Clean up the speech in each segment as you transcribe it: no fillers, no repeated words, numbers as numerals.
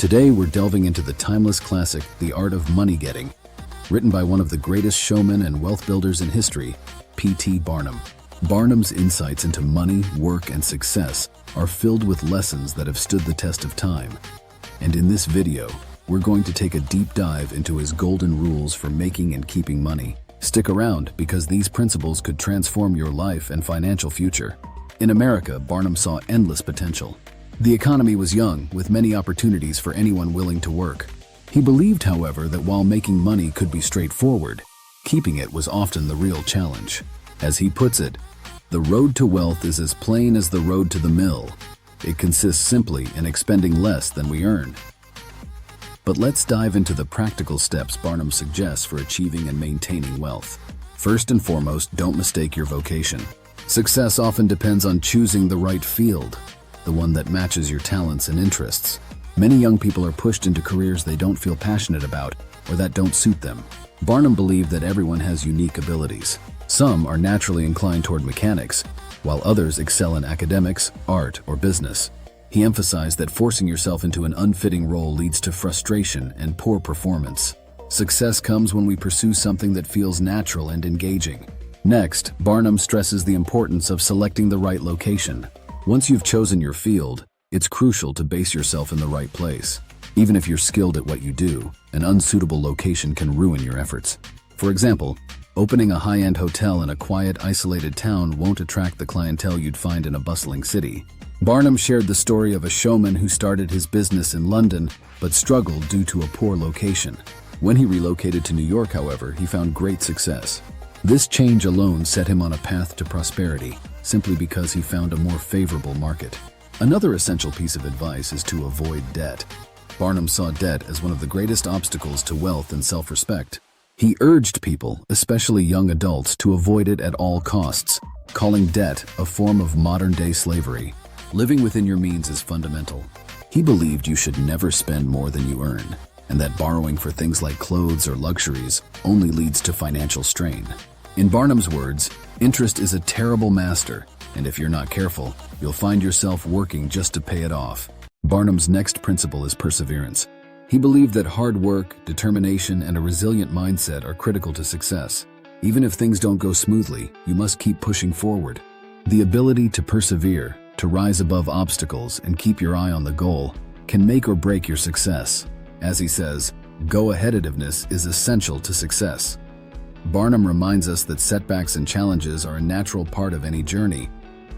Today we're delving into the timeless classic, The Art of Money Getting, written by one of the greatest showmen and wealth builders in history, P.T. Barnum. Barnum's insights into money, work, and success are filled with lessons that have stood the test of time. And in this video, we're going to take a deep dive into his golden rules for making and keeping money. Stick around, because these principles could transform your life and financial future. In America, Barnum saw endless potential. The economy was young, with many opportunities for anyone willing to work. He believed, however, that while making money could be straightforward, keeping it was often the real challenge. As he puts it, the road to wealth is as plain as the road to the mill. It consists simply in expending less than we earn. But let's dive into the practical steps Barnum suggests for achieving and maintaining wealth. First and foremost, don't mistake your vocation. Success often depends on choosing the right field, the one that matches your talents and interests. Many young people are pushed into careers they don't feel passionate about or that don't suit them. Barnum believed that everyone has unique abilities. Some are naturally inclined toward mechanics, while others excel in academics, art, or business. He emphasized that forcing yourself into an unfitting role leads to frustration and poor performance. Success comes when we pursue something that feels natural and engaging. Next, Barnum stresses the importance of selecting the right location. Once you've chosen your field, it's crucial to base yourself in the right place. Even if you're skilled at what you do, an unsuitable location can ruin your efforts. For example, opening a high-end hotel in a quiet, isolated town won't attract the clientele you'd find in a bustling city. Barnum shared the story of a showman who started his business in London but struggled due to a poor location. When he relocated to New York, however, he found great success. This change alone set him on a path to prosperity, simply because he found a more favorable market. Another essential piece of advice is to avoid debt. Barnum saw debt as one of the greatest obstacles to wealth and self-respect. He urged people, especially young adults, to avoid it at all costs, calling debt a form of modern-day slavery. Living within your means is fundamental. He believed you should never spend more than you earn, and that borrowing for things like clothes or luxuries only leads to financial strain. In Barnum's words, interest is a terrible master, and if you're not careful, you'll find yourself working just to pay it off. Barnum's next principle is perseverance. He believed that hard work, determination, and a resilient mindset are critical to success. Even if things don't go smoothly, you must keep pushing forward. The ability to persevere, to rise above obstacles, and keep your eye on the goal can make or break your success. As he says, go-aheaditiveness is essential to success. Barnum reminds us that setbacks and challenges are a natural part of any journey,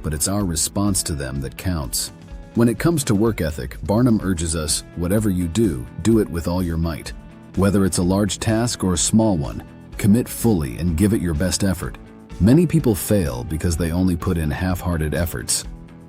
but it's our response to them that counts. When it comes to work ethic, Barnum urges us, whatever you do, do it with all your might. Whether it's a large task or a small one, commit fully and give it your best effort. Many people fail because they only put in half-hearted efforts,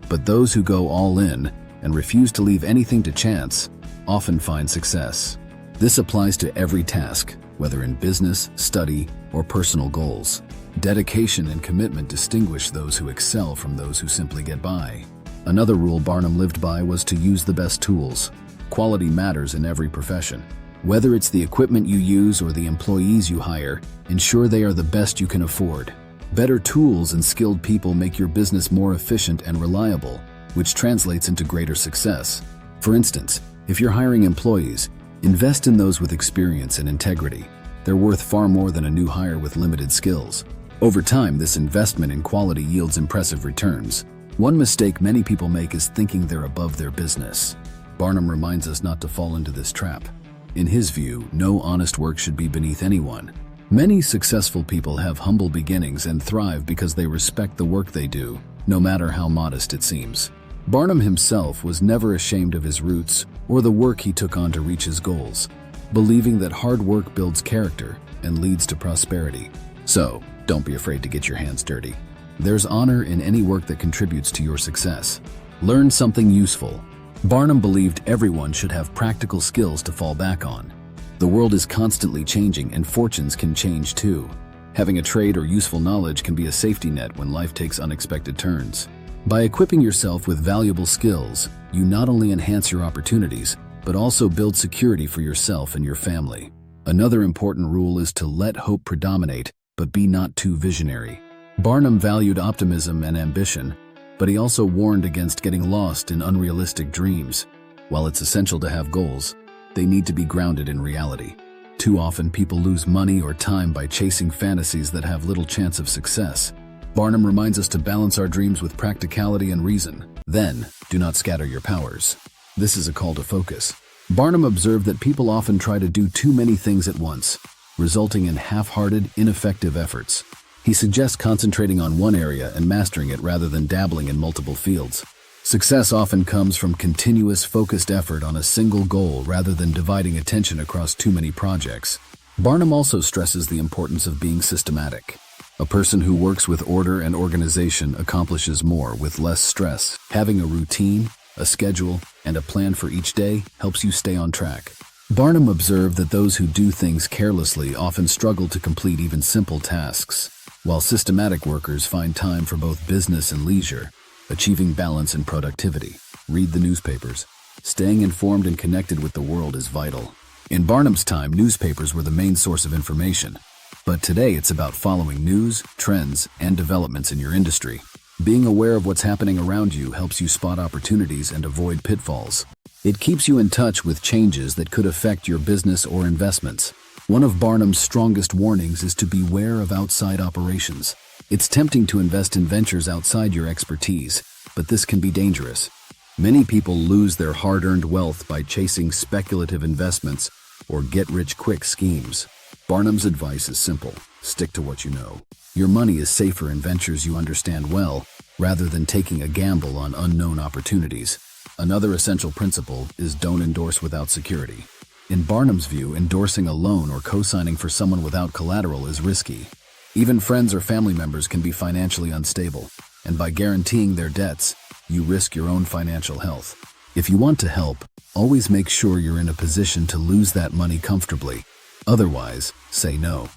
but those who go all in and refuse to leave anything to chance often find success. This applies to every task, whether in business, study, or personal goals. Dedication and commitment distinguish those who excel from those who simply get by. Another rule Barnum lived by was to use the best tools. Quality matters in every profession. Whether it's the equipment you use or the employees you hire, ensure they are the best you can afford. Better tools and skilled people make your business more efficient and reliable, which translates into greater success. For instance, if you're hiring employees, invest in those with experience and integrity. They're worth far more than a new hire with limited skills. Over time, this investment in quality yields impressive returns. One mistake many people make is thinking they're above their business. Barnum reminds us not to fall into this trap. In his view, no honest work should be beneath anyone. Many successful people have humble beginnings and thrive because they respect the work they do, no matter how modest it seems. Barnum himself was never ashamed of his roots or the work he took on to reach his goals, believing that hard work builds character and leads to prosperity. So, don't be afraid to get your hands dirty. There's honor in any work that contributes to your success. Learn something useful. Barnum believed everyone should have practical skills to fall back on. The world is constantly changing, and fortunes can change too. Having a trade or useful knowledge can be a safety net when life takes unexpected turns. By equipping yourself with valuable skills, you not only enhance your opportunities, but also build security for yourself and your family. Another important rule is to let hope predominate, but be not too visionary. Barnum valued optimism and ambition, but he also warned against getting lost in unrealistic dreams. While it's essential to have goals, they need to be grounded in reality. Too often, people lose money or time by chasing fantasies that have little chance of success. Barnum reminds us to balance our dreams with practicality and reason. Then, do not scatter your powers. This is a call to focus. Barnum observed that people often try to do too many things at once, resulting in half-hearted, ineffective efforts. He suggests concentrating on one area and mastering it rather than dabbling in multiple fields. Success often comes from continuous, focused effort on a single goal rather than dividing attention across too many projects. Barnum also stresses the importance of being systematic. A person who works with order and organization accomplishes more with less stress. Having a routine, a schedule, and a plan for each day helps you stay on track. Barnum observed that those who do things carelessly often struggle to complete even simple tasks, while systematic workers find time for both business and leisure, achieving balance and productivity. Read the newspapers. Staying informed and connected with the world is vital. In Barnum's time, newspapers were the main source of information. But today it's about following news, trends, and developments in your industry. Being aware of what's happening around you helps you spot opportunities and avoid pitfalls. It keeps you in touch with changes that could affect your business or investments. One of Barnum's strongest warnings is to beware of outside operations. It's tempting to invest in ventures outside your expertise, but this can be dangerous. Many people lose their hard-earned wealth by chasing speculative investments or get-rich-quick schemes. Barnum's advice is simple: stick to what you know. Your money is safer in ventures you understand well, rather than taking a gamble on unknown opportunities. Another essential principle is don't endorse without security. In Barnum's view, endorsing a loan or co-signing for someone without collateral is risky. Even friends or family members can be financially unstable, and by guaranteeing their debts, you risk your own financial health. If you want to help, always make sure you're in a position to lose that money comfortably. Otherwise, say no.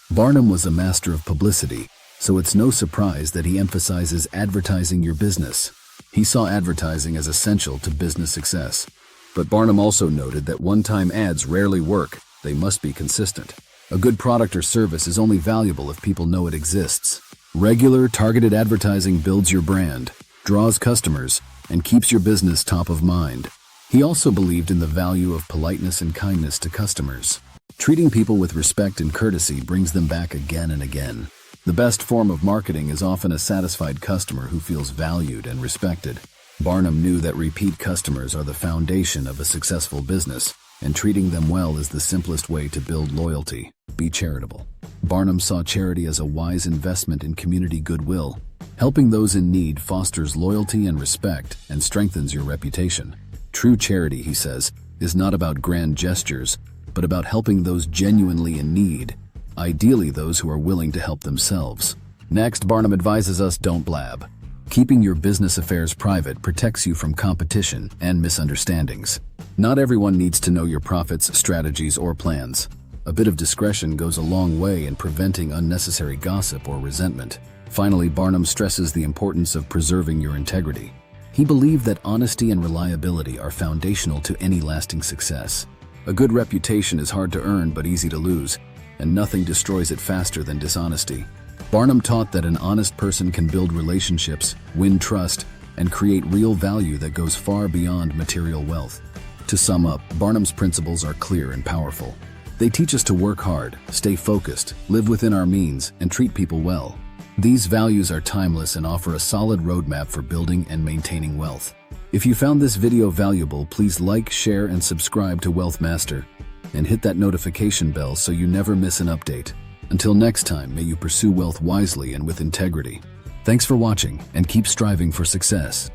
Barnum was a master of publicity, so it's no surprise that he emphasizes advertising your business. He saw advertising as essential to business success. But Barnum also noted that one-time ads rarely work. They must be consistent. A good product or service is only valuable if people know it exists. Regular, targeted advertising builds your brand, draws customers, and keeps your business top of mind. He also believed in the value of politeness and kindness to customers. Treating people with respect and courtesy brings them back again and again. The best form of marketing is often a satisfied customer who feels valued and respected. Barnum knew that repeat customers are the foundation of a successful business, and treating them well is the simplest way to build loyalty. Be charitable. Barnum saw charity as a wise investment in community goodwill. Helping those in need fosters loyalty and respect and strengthens your reputation. True charity, he says, is not about grand gestures, but about helping those genuinely in need, ideally those who are willing to help themselves. Next, Barnum advises us don't blab. Keeping your business affairs private protects you from competition and misunderstandings. Not everyone needs to know your profits, strategies, or plans. A bit of discretion goes a long way in preventing unnecessary gossip or resentment. Finally, Barnum stresses the importance of preserving your integrity. He believed that honesty and reliability are foundational to any lasting success. A good reputation is hard to earn but easy to lose, and nothing destroys it faster than dishonesty. Barnum taught that an honest person can build relationships, win trust, and create real value that goes far beyond material wealth. To sum up, Barnum's principles are clear and powerful. They teach us to work hard, stay focused, live within our means, and treat people well. These values are timeless and offer a solid roadmap for building and maintaining wealth. If you found this video valuable, please like, share, and subscribe to Wealth Master, and hit that notification bell so you never miss an update. Until next time, may you pursue wealth wisely and with integrity. Thanks for watching, and keep striving for success.